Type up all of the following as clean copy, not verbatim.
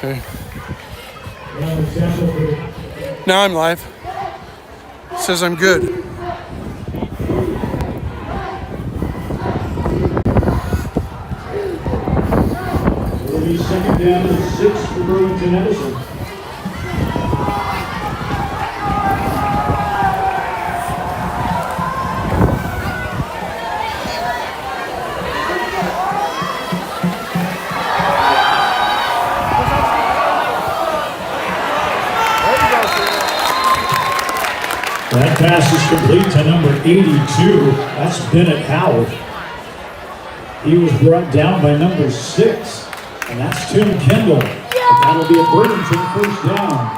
Okay. Now I'm live. It says I'm good. It'll be second down and 6 for Burlington Edison. That pass is complete to number 82. That's Bennett Howard. He was brought down by number 6, and that's Tim Kendall. But that'll be a Burlington first down.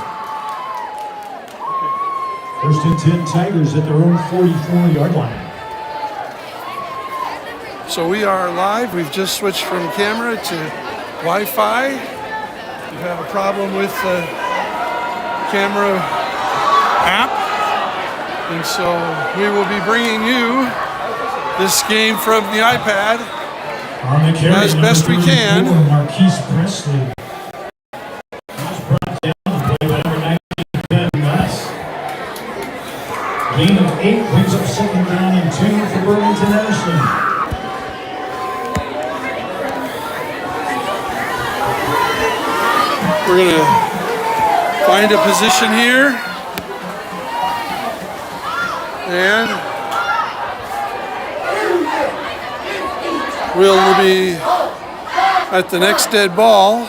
First and 10 Tigers at their own 44-yard line. So we are live. We've just switched from camera to Wi-Fi. We have a problem with the camera app. And so we will be bringing you this game from the iPad as best we can. Marquise Presley. He's brought down to play by number 19, Ben Nuss. Gain of 8 brings up second down and 2 for Burlington Edison. We're going to find a position here. And we'll be at the next dead ball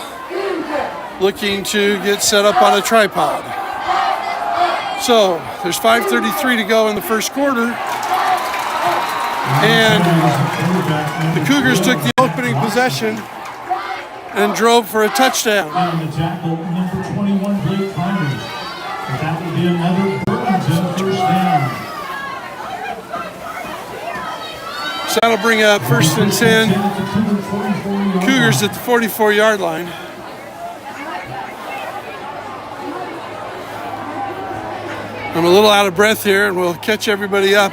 looking to get set up on a tripod. So there's 5:33 to go in the first quarter. And the Cougars took the opening possession and drove for a touchdown. And the tackle, number 21, Blake Connors. But that will be another Burlington first down. So that'll bring up first and 10. Cougars at the 44-yard line. I'm a little out of breath here, and we'll catch everybody up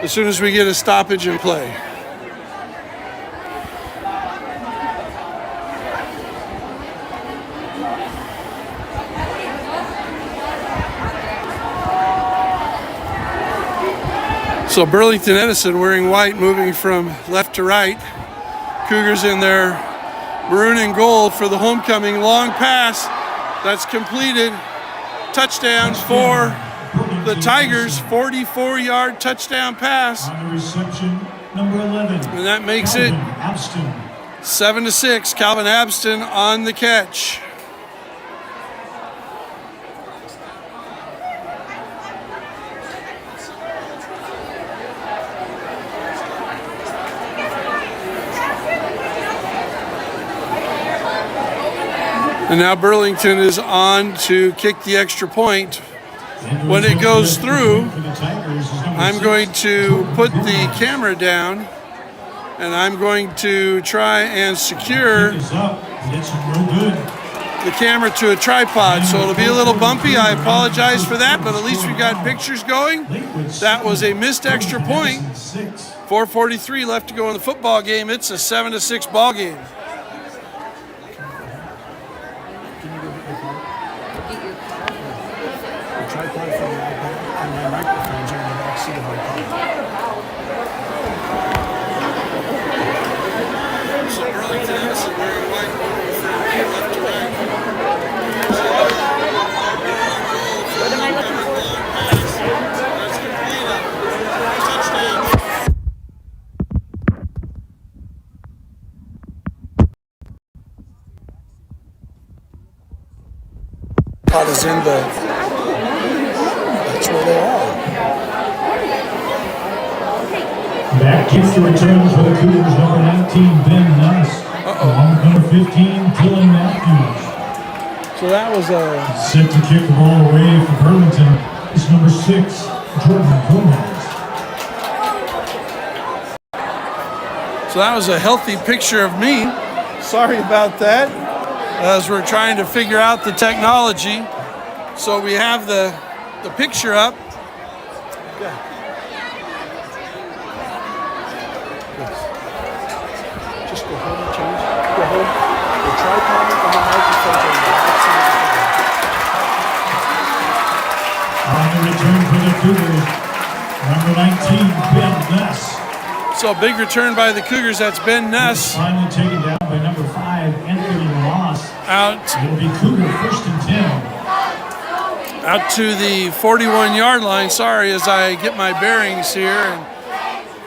as soon as we get a stoppage in play. So Burlington Edison wearing white, moving from left to right. Cougars in their maroon and gold for the homecoming. Long pass that's completed. Touchdown for the Tigers. 44-yard touchdown pass. On the reception, number 11. And that makes it 7-6. Calvin Abston on the catch. And now Burlington is on to kick the extra point. When it goes through, I'm going to put the camera down and I'm going to try and secure the camera to a tripod. So it'll be a little bumpy. I apologize for that, but at least we got pictures going. That was a missed extra point. 4:43 left to go in the football game. It's a 7-6 ball game. Is in the, that's where they are. Back kicks to return for the Cougars, number 19, Ben Nuss. Number 15, Dylan Matthews. So that was a... Set to kick the ball away for Burlington. It's number 6, Jordan Gomez. So that was a healthy picture of me. Sorry about that, as we're trying to figure out the technology. So we have the picture up. Yeah. Just go ahead and change. Number 19, Ben Ness. So big return by the Cougars. That's Ben Ness. Finally taken down by number 5, Anthony Moss. Out. It'll be Cougar 1st and 10. Out to the 41-yard line. Sorry, as I get my bearings here and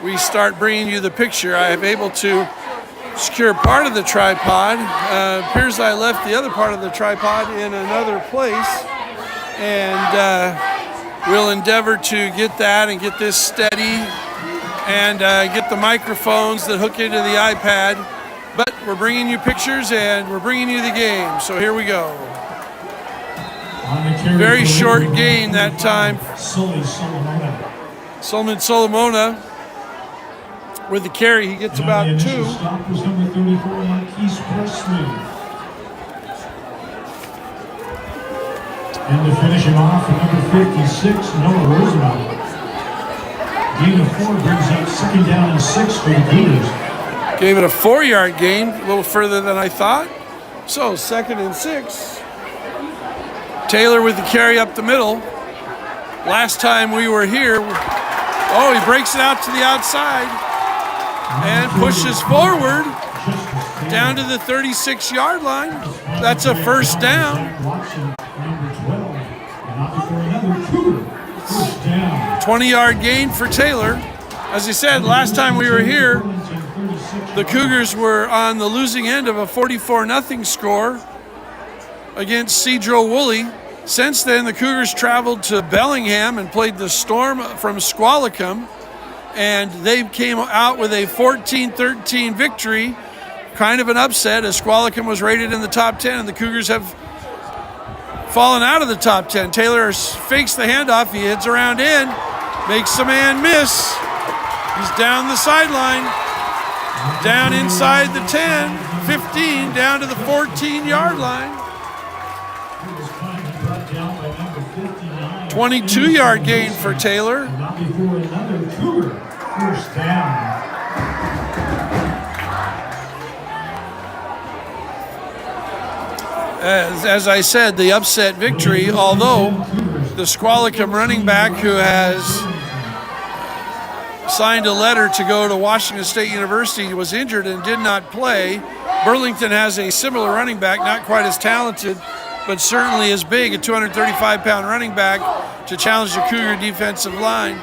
we start bringing you the picture. I am able to secure part of the tripod. Appears I left the other part of the tripod in another place. And we'll endeavor to get that and get this steady and get the microphones that hook into the iPad. But we're bringing you pictures and we're bringing you the game. So here we go. Very short gain that time. Solomon Solomona with the carry. He gets about 2. Stop was number 34, Marquise Presley. And to finish him off, number 56, Noah Roosevelt. Gain of 4 brings up 2nd down and 6 for the Cougars. Gave it a 4-yard gain, a little further than I thought. So 2nd and 6. Taylor with the carry up the middle. Last time we were here, he breaks it out to the outside and pushes forward down to the 36-yard line. That's a 1st down. 20-yard gain for Taylor. As I said, last time we were here, the Cougars were on the losing end of a 44-0 score against Cedro Woolley. Since then, the Cougars traveled to Bellingham and played the Storm from Squalicum, and they came out with a 14-13 victory, kind of an upset, as Squalicum was rated in the top 10, and the Cougars have fallen out of the top 10. Taylor fakes the handoff. He heads around in, makes the man miss. He's down the sideline, down inside the 10, 15, down to the 14-yard line. 22-yard gain for Taylor. Not before another Cougar 1st down. As I said, the upset victory, although the Squalicum running back who has signed a letter to go to Washington State University was injured and did not play. Burlington has a similar running back, not quite as talented, but certainly as big, a 235-pound running back to challenge the Cougar defensive line.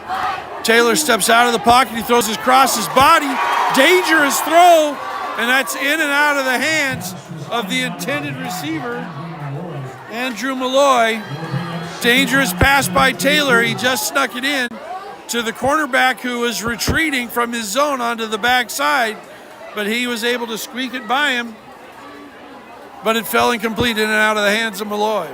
Taylor steps out of the pocket. He throws across his body. Dangerous throw, and that's in and out of the hands of the intended receiver, Andrew Malloy. Dangerous pass by Taylor. He just snuck it in to the cornerback who was retreating from his zone onto the backside, but he was able to squeak it by him. But it fell incomplete in and out of the hands of Malloy.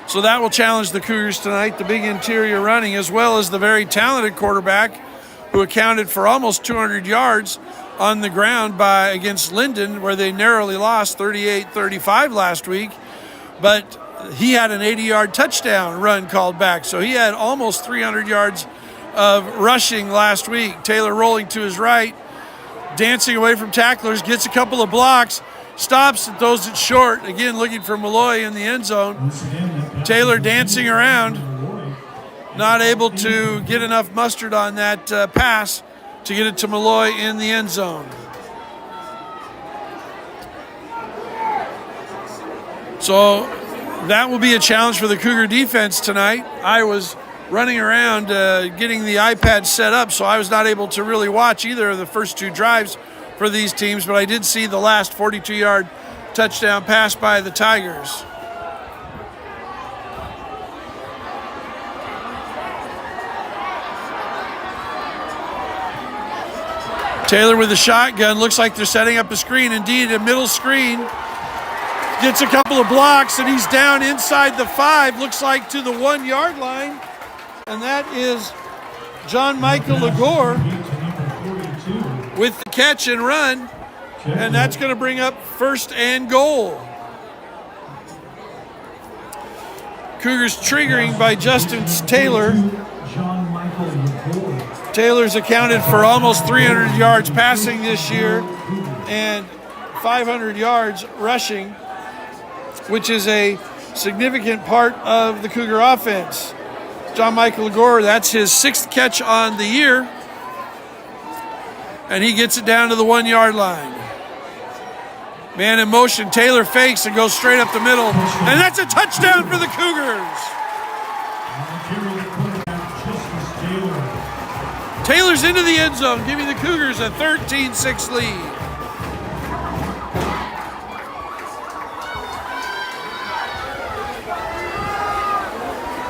So that will challenge the Cougars tonight, the big interior running, as well as the very talented quarterback who accounted for almost 200 yards on the ground against Linden, where they narrowly lost 38-35 last week. But he had an 80-yard touchdown run called back. So he had almost 300 yards of rushing last week. Taylor rolling to his right, dancing away from tacklers, gets a couple of blocks, stops and throws it short, again looking for Malloy in the end zone. Taylor dancing around, not able to get enough mustard on that pass to get it to Malloy in the end zone. So that will be a challenge for the Cougar defense tonight. I was running around getting the iPad set up, so I was not able to really watch either of the first 2 drives for these teams, but I did see the last 42-yard touchdown pass by the Tigers. Taylor with the shotgun. Looks like they're setting up a screen. Indeed, a middle screen. Gets a couple of blocks, and he's down inside the 5, looks like to the 1-yard line. And that is John Michael Lagore with the catch and run. And that's going to bring up 1st and goal. Cougars triggering by Justin Taylor. Taylor's accounted for almost 300 yards passing this year and 500 yards rushing, which is a significant part of the Cougar offense. John Michael Gore, that's his 6th catch on the year. And he gets it down to the 1-yard line. Man in motion, Taylor fakes and goes straight up the middle. And that's a touchdown for the Cougars. Taylor's into the end zone, giving the Cougars a 13-6 lead.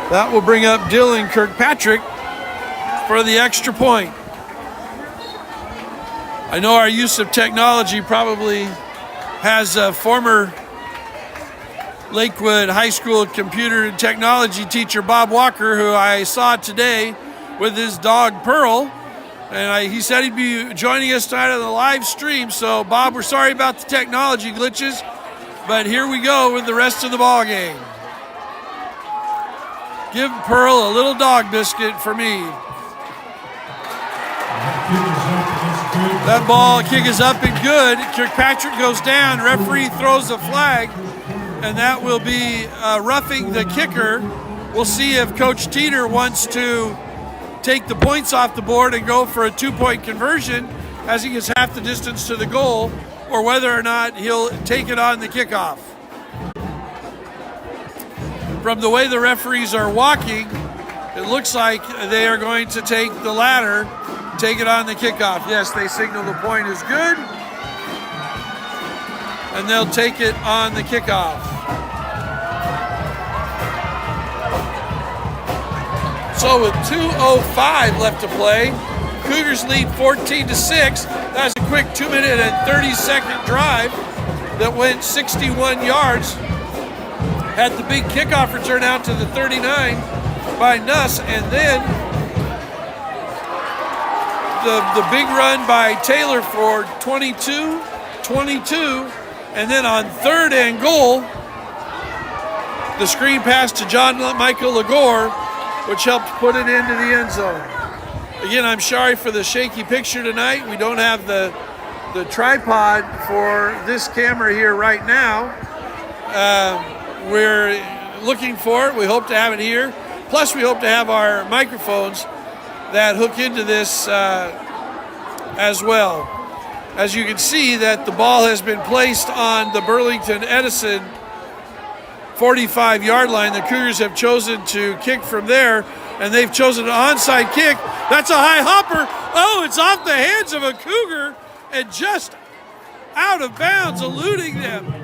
That will bring up Dylan Kirkpatrick for the extra point. I know our use of technology probably has a former Lakewood High School computer and technology teacher, Bob Walker, who I saw today with his dog Pearl. And he said he'd be joining us tonight on the live stream. So, Bob, we're sorry about the technology glitches, but here we go with the rest of the ball game. Give Pearl a little dog biscuit for me. That ball kick is up and good. Kirkpatrick goes down. Referee throws a flag, and that will be roughing the kicker. We'll see if Coach Teeter wants to take the points off the board and go for a 2-point conversion as he gets half the distance to the goal, or whether or not he'll take it on the kickoff. From the way the referees are walking, it looks like they are going to take the latter, take it on the kickoff. Yes, they signal the point is good, and they'll take it on the kickoff. So with 2:05 left to play, Cougars lead 14-6. That's a quick 2-minute and 30-second drive that went 61 yards. Had the big kickoff return out to the 39 by Nuss, and then the big run by Taylor for 22, and then on 3rd and goal, the screen pass to John Michael Lagore, which helped put it into the end zone. Again, I'm sorry for the shaky picture tonight. We don't have the tripod for this camera here right now. We're looking for it. We hope to have it here. Plus, we hope to have our microphones that hook into this as well. As you can see, that the ball has been placed on the Burlington Edison 45-yard line. The Cougars have chosen to kick from there, and they've chosen an onside kick. That's a high hopper. Oh, it's off the hands of a Cougar and just out of bounds, eluding them.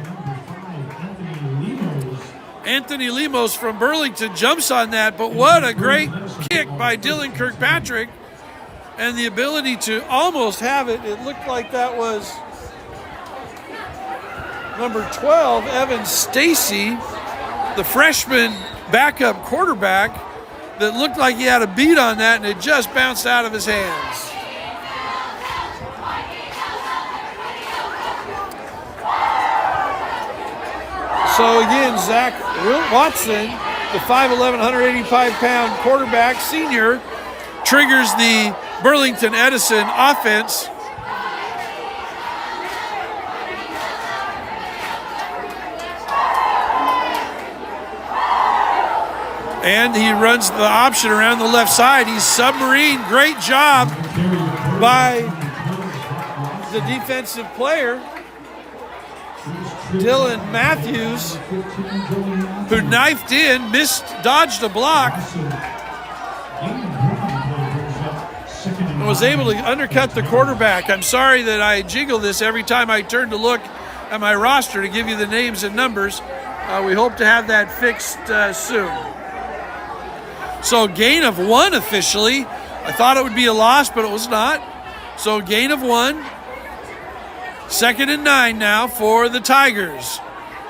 Anthony Lemos from Burlington jumps on that, but what a great kick by Dylan Kirkpatrick, and the ability to almost have it. It looked like that was number 12, Evan Stacy, the freshman backup quarterback, that looked like he had a beat on that, and it just bounced out of his hands. So again, Zach Watson, the 5'11", 185-pound quarterback, senior, triggers the Burlington Edison offense. And he runs the option around the left side. He's submarine. Great job by the defensive player, Dylan Matthews, who knifed in, dodged a block, and was able to undercut the quarterback. I'm sorry that I jiggle this every time I turn to look at my roster to give you the names and numbers. We hope to have that fixed soon. So gain of 1 officially. I thought it would be a loss, but it was not. So gain of 1. 2nd and 9 now for the Tigers.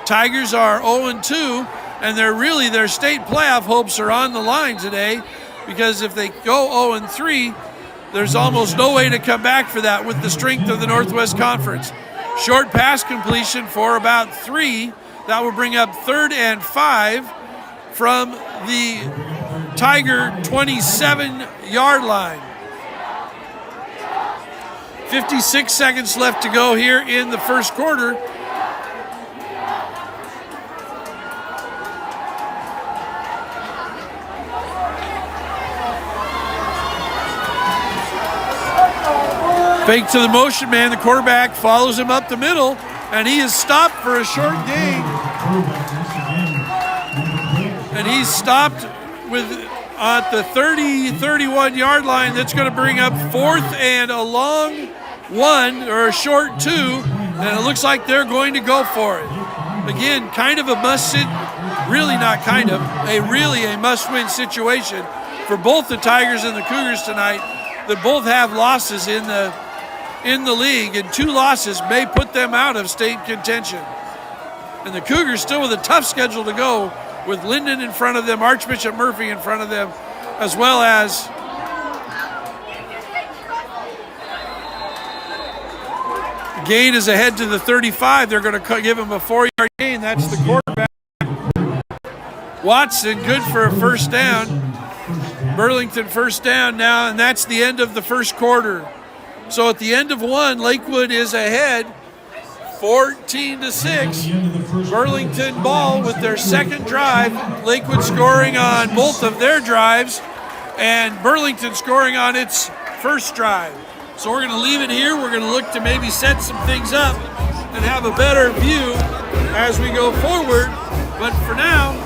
Tigers are 0-2, and their state playoff hopes are on the line today, because if they go 0-3, there's almost no way to come back for that with the strength of the Northwest Conference. Short pass completion for about 3. That will bring up 3rd and 5 from the Tiger 27-yard line. 56 seconds left to go here in the first quarter. Fake to the motion man. The quarterback follows him up the middle, and he is stopped for a short gain. And he's stopped at the 31 yard line. That's going to bring up 4th and a long 1 or a short 2, and it looks like they're going to go for it. Again, kind of a must-sit, really not kind of, really a must-win situation for both the Tigers and the Cougars tonight, that both have losses in the league, and 2 losses may put them out of state contention. And the Cougars still with a tough schedule to go, with Linden in front of them, Archbishop Murphy in front of them, as well as gain is ahead to the 35. They're going to give him a 4-yard gain. That's the quarterback. Watson, good for a first down. Burlington first down now, and that's the end of the first quarter. So at the end of 1, Lakewood is ahead 14-6. Burlington ball with their second drive. Lakewood scoring on both of their drives, and Burlington scoring on its first drive. So we're going to leave it here. We're going to look to maybe set some things up and have a better view as we go forward. But for now,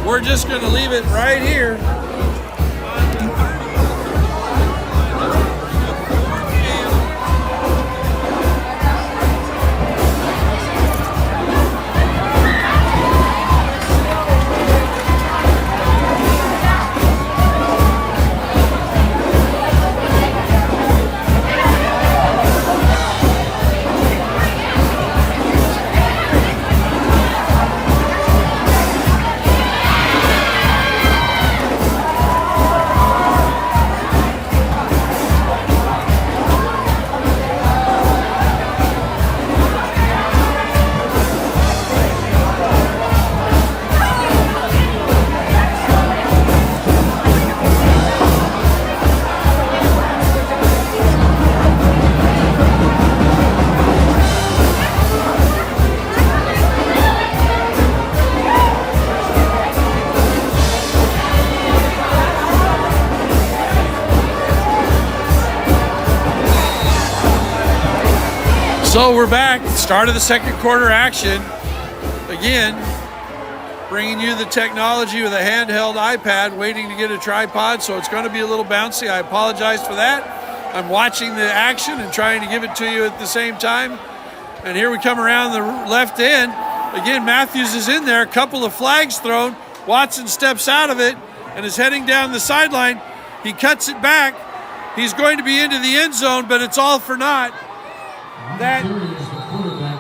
we're just going to leave it right here. So we're back, start of the second quarter action. Again, bringing you the technology with a handheld iPad, waiting to get a tripod, so it's going to be a little bouncy. I apologize for that. I'm watching the action and trying to give it to you at the same time. And here we come around the left end. Again, Matthews is in there, a couple of flags thrown. Watson steps out of it and is heading down the sideline. He cuts it back. He's going to be into the end zone, but it's all for naught. That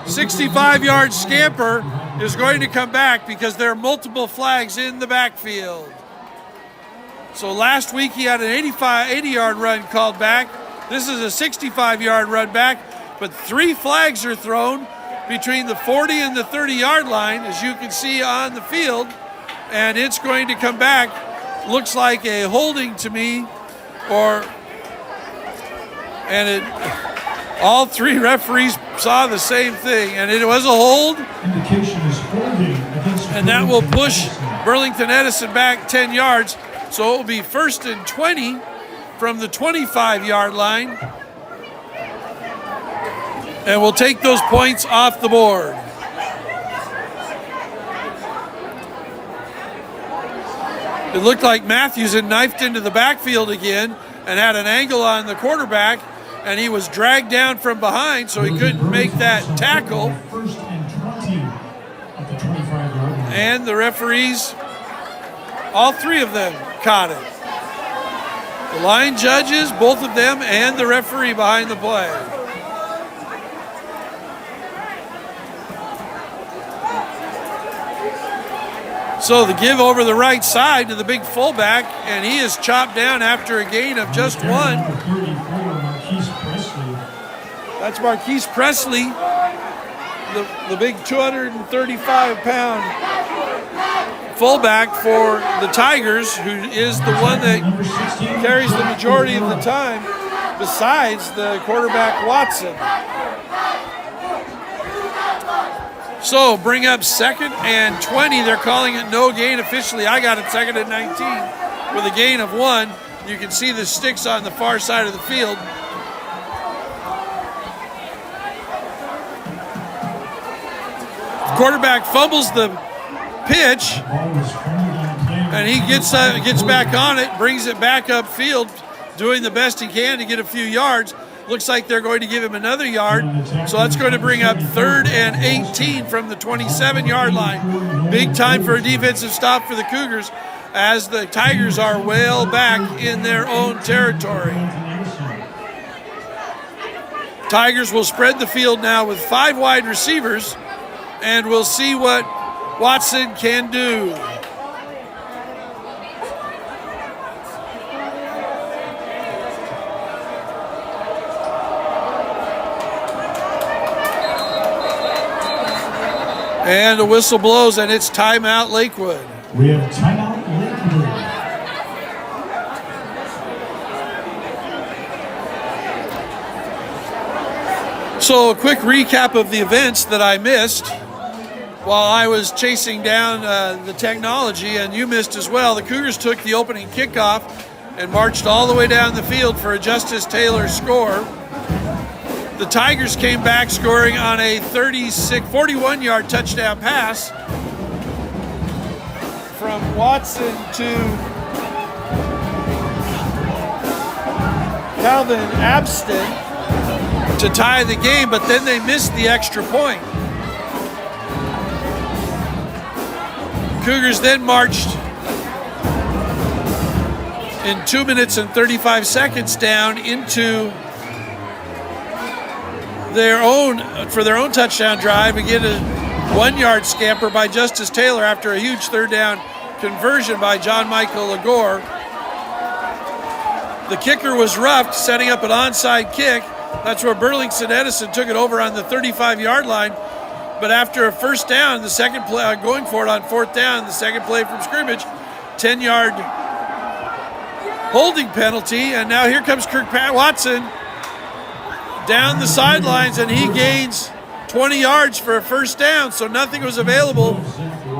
65-yard scamper is going to come back because there are multiple flags in the backfield. So last week he had an 80-yard run called back. This is a 65-yard run back, but 3 flags are thrown between the 40 and the 30-yard line, as you can see on the field, and it's going to come back. Looks like a holding to me, all 3 referees saw the same thing, and it was a hold. Indication is holding against, and that will push Burlington Edison back 10 yards. So it will be 1st and 20 from the 25-yard line. And we'll take those points off the board. It looked like Matthews had knifed into the backfield again and had an angle on the quarterback, and he was dragged down from behind, so he couldn't make that tackle. 1st and 20 at the 25-yard line. And the referees, all 3 of them, caught it. The line judges, both of them, and the referee behind the play. So the give over the right side to the big fullback, and he is chopped down after a gain of just 1. That's Marquise Presley, the big 235-pound fullback for the Tigers, who is the one that carries the majority of the time, besides the quarterback Watson. So bring up 2nd and 20. They're calling it no gain officially. I got it 2nd and 19 with a gain of 1. You can see the sticks on the far side of the field. Quarterback fumbles the pitch, and he gets back on it, brings it back upfield, doing the best he can to get a few yards. Looks like they're going to give him another yard, so that's going to bring up 3rd and 18 from the 27-yard line. Big time for a defensive stop for the Cougars, as the Tigers are well back in their own territory. Tigers will spread the field now with 5 wide receivers, and we'll see what Watson can do. And the whistle blows, and it's timeout Lakewood. We have timeout Lakewood. So a quick recap of the events that I missed while I was chasing down the technology, and you missed as well. The Cougars took the opening kickoff and marched all the way down the field for a Justice Taylor score. The Tigers came back scoring on a 41-yard touchdown pass from Watson to Calvin Abston to tie the game, but then they missed the extra point. Cougars then marched in 2 minutes and 35 seconds down into for their own touchdown drive. Again, a 1-yard scamper by Justice Taylor after a huge 3rd down conversion by John Michael Lagore. The kicker was roughed, setting up an onside kick. That's where Burlington Edison took it over on the 35-yard line. But after a first down, the second play, going for it on 4th down, the second play from scrimmage, 10-yard holding penalty. And now here comes Watson down the sidelines, and he gains 20 yards for a first down. So nothing was available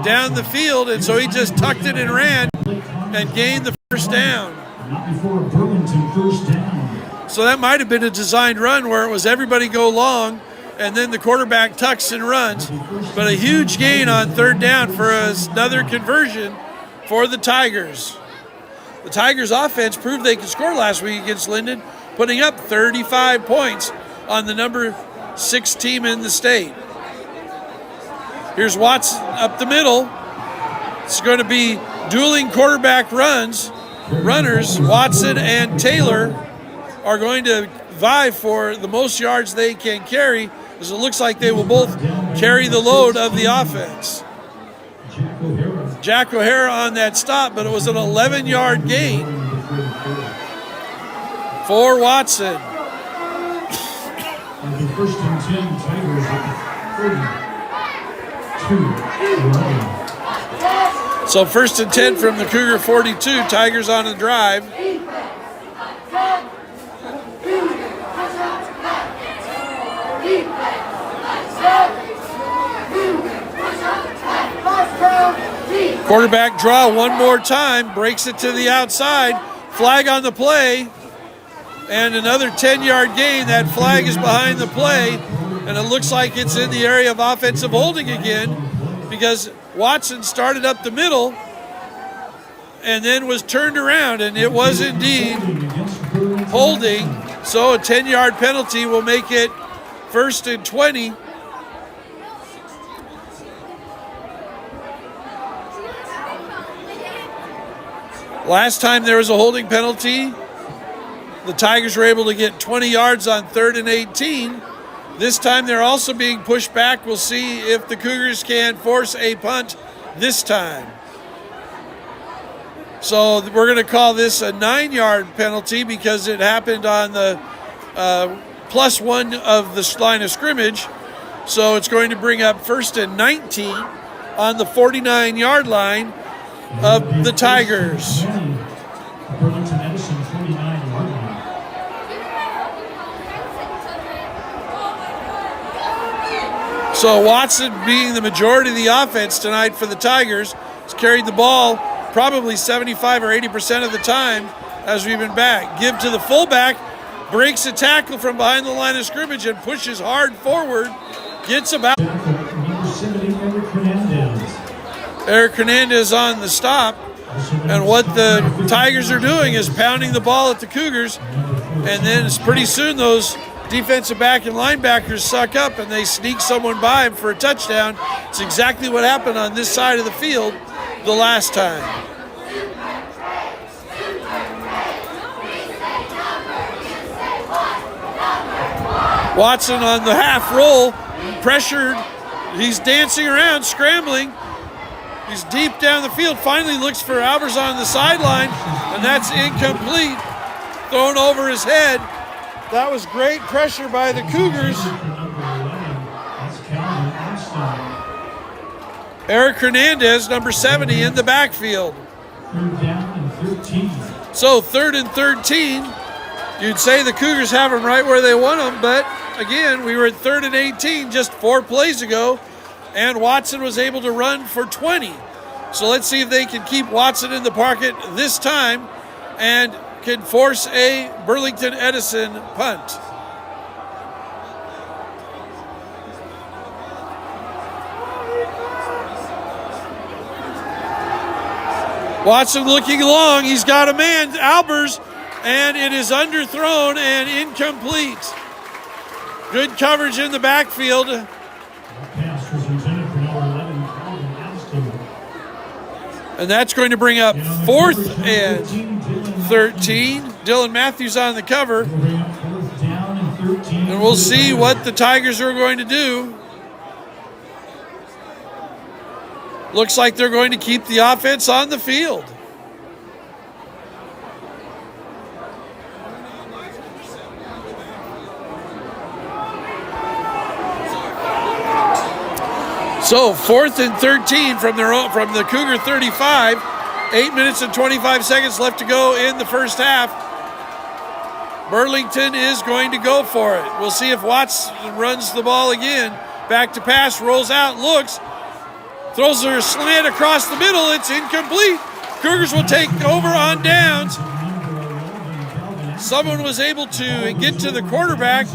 down the field, and so he just tucked it and ran and gained the first down. Not before a Burlington first down. So that might have been a designed run where it was everybody go long, and then the quarterback tucks and runs. But a huge gain on 3rd down for another conversion for the Tigers. The Tigers offense proved they could score last week against Linden, putting up 35 points on the number 6 team in the state. Here's Watson up the middle. It's going to be dueling quarterback runners. Watson and Taylor are going to vie for the most yards they can carry, as it looks like they will both carry the load of the offense. Jack O'Hara on that stop, but it was an 11-yard gain for Watson. First and 10, Tigers at 42. So 1st and 10 from the Cougar 42, Tigers on the drive. Quarterback draw one more time, breaks it to the outside, flag on the play, and another 10-yard gain. That flag is behind the play, and it looks like it's in the area of offensive holding again, because Watson started up the middle and then was turned around, and it was indeed holding. So a 10-yard penalty will make it 1st and 20. Last time there was a holding penalty, the Tigers were able to get 20 yards on 3rd and 18. This time they're also being pushed back. We'll see if the Cougars can force a punt this time. So we're going to call this a 9-yard penalty because it happened on the +1 of the line of scrimmage. So it's going to bring up 1st and 19 on the 49-yard line of the Tigers. Burlington Edison, 49-yard line. So Watson, being the majority of the offense tonight for the Tigers, has carried the ball probably 75 or 80% of the time, as we've been back. Give to the fullback, breaks a tackle from behind the line of scrimmage and pushes hard forward. Gets about. Eric Hernandez on the stop. And what the Tigers are doing is pounding the ball at the Cougars. And then pretty soon those defensive back and linebackers suck up and they sneak someone by him for a touchdown. It's exactly what happened on this side of the field the last time. Watson on the half roll, pressured. He's dancing around, scrambling. He's deep down the field. Finally looks for Albers on the sideline, and that's incomplete. Thrown over his head. That was great pressure by the Cougars. Eric Hernandez, number 70, in the backfield. So 3rd and 13. You'd say the Cougars have them right where they want them, but again, we were at 3rd and 18 just 4 plays ago, and Watson was able to run for 20. So let's see if they can keep Watson in the pocket this time and can force a Burlington Edison punt. Watson looking long. He's got a man, Albers, and it is underthrown and incomplete. Good coverage in the backfield. And that's going to bring up 4th and 13. Dylan Matthews on the cover. And we'll see what the Tigers are going to do. Looks like they're going to keep the offense on the field. So 4th and 13 from the Cougar 35. 8 minutes and 25 seconds left to go in the first half. Burlington is going to go for it. We'll see if Watson runs the ball again. Back to pass, rolls out, looks, throws her slant across the middle. It's incomplete. Cougars will take over on downs. Someone was able to get to the quarterback,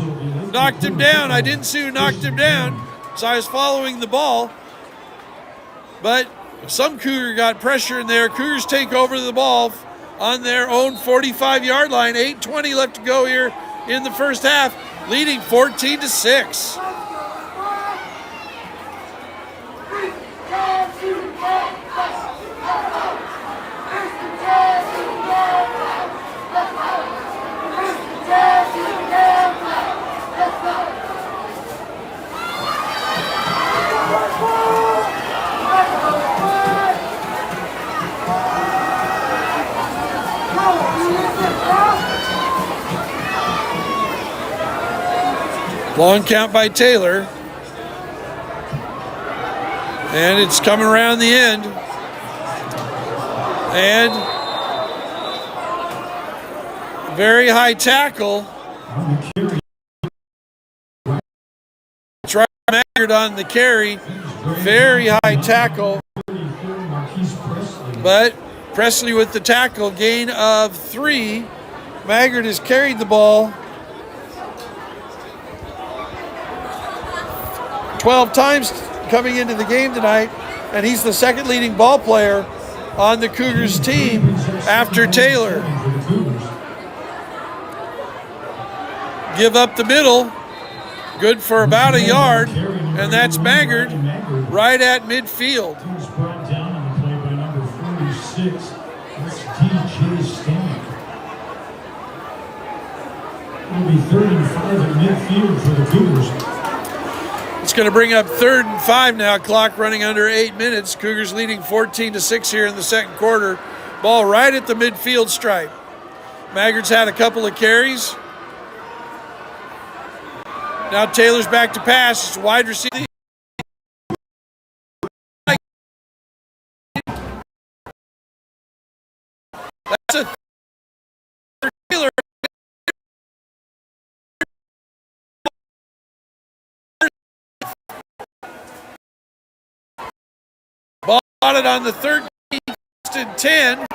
knocked him down. I didn't see who knocked him down, so I was following the ball. But some Cougar got pressure in there. Cougars take over the ball on their own 45-yard line. 8:20 left to go here in the first half, leading 14-6. Long count by Taylor. And it's coming around the end. And very high tackle. Try Maggard on the carry. Very high tackle. But Presley with the tackle, gain of 3. Maggard has carried the ball 12 times coming into the game tonight, and he's the second leading ball player on the Cougars team after Taylor. Give up the middle, good for about a yard, and that's Maggard right at midfield. Brought down on the play by number 46. That's DJ Stanley. It'll be 3rd and 5 at midfield for the Cougars. It's going to bring up 3rd and 5 now. Clock running under 8 minutes. Cougars leading 14-6 here in the second quarter. Ball right at the midfield stripe. Maggard's had a couple of carries. Now Taylor's back to pass. It's wide receiver. That's a Taylor. Ball on it on the 13th and 10.